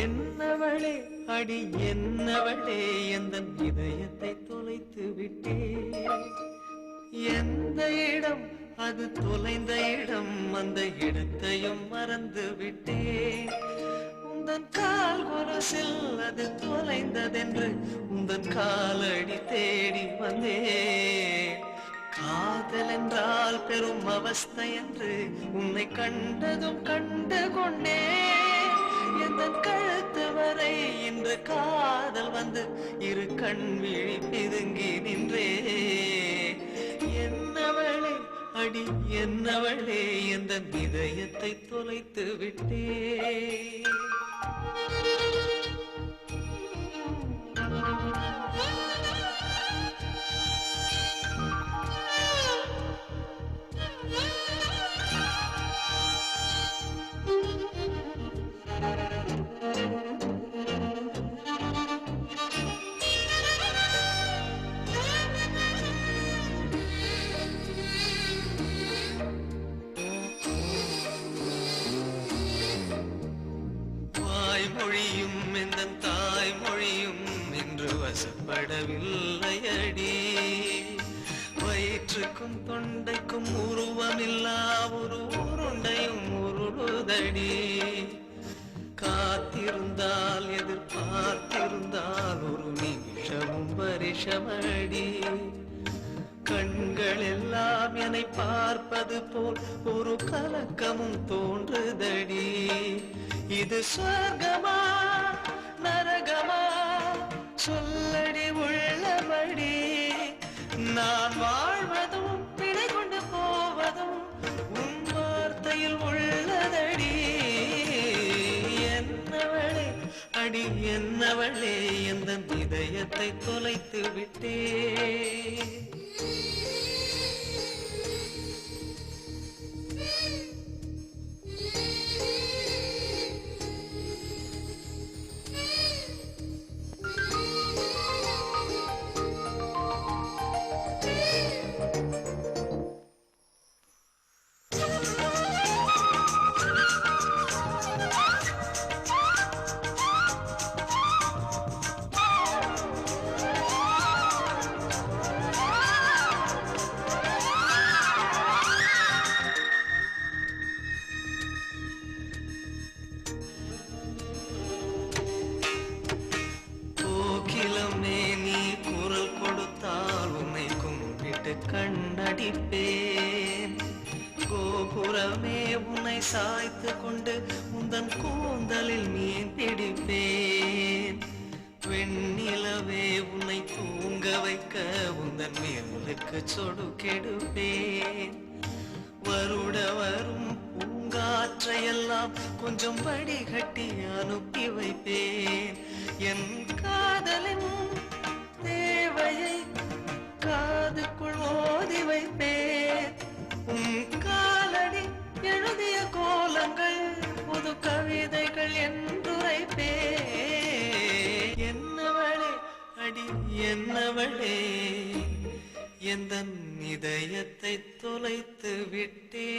என்னவளே அடி என்னவளே எந்தன் இதயத்தை தொலைத்து விட்டே. எந்த இடம் அது தொலைந்த இடம், அந்த இடத்தையும் மறந்து விட்டே. உந்தன் கால் கொலுசில் அது தொலைந்ததென்று உந்தன் காலடி தேடி வந்தே. காதல் என்றால் பெரும் அவஸ்தை என்று உன்னை கண்டதும் கண்டு கொண்டே. எந்தன் கழுத்து வரை இன்று காதல் வந்து இரு கண் விழி பிதுங்கி நின்றே. என்னவளே அடி என்னவளே எந்தன் இதயத்தை தொலைத்து விட்டே. மொழியும் எந்தன் தாய்மொழியும் இன்று வசப்படவில்லையடி. வயிற்றுக்கும் தொண்டைக்கும் உருவமில்லா ஒரு உருண்டையும் உருளுதடி. காத்திருந்தால் எதிர்பார்த்திருந்தால் ஒரு நிமிஷமும் பரிசமடி. கண்கள் எல்லாம் என்னை பார்ப்பது போல் ஒரு கலக்கமும் தோன்றுதடி. இது சொர்க்கமா நரகமா சொல்லடி உள்ளபடி. நான் வாழ்வதும் பிழை கொண்டு போவதும் உன் வார்த்தையில் உள்ளதடி. என்னவளே அடி என்னவளே எந்தன் இதயத்தை தொலைத்து விட்டே. நீ குரல் கொடுத்தால் உன்னை கும்பிட்டு கண்ணடிப்பேன். கோபுரமே உன்னை சாய்த்து கொண்டு உந்தன் கூந்தலில் மீன் பிடிப்பேன். வெண்ணிலவே உன்னை தூங்க வைக்க உந்தன் மேலுக்கு சொடுக்கெடுப்பேன். வருட வரும் பூங்காற்றையெல்லாம் கொஞ்சம் வடிகட்டி அனுப்பி வைப்பேன். என் காதலின் தேவையை காதுக்குள் ஓதி வைப்பேன். உன் காலடி எழுதிய கோலங்கள் புது கவிதைகள் என்றுரைப்பேன். என்னவளே அடி என்னவளே எந்தன் இதயத்தை தொலைத்து விட்டே.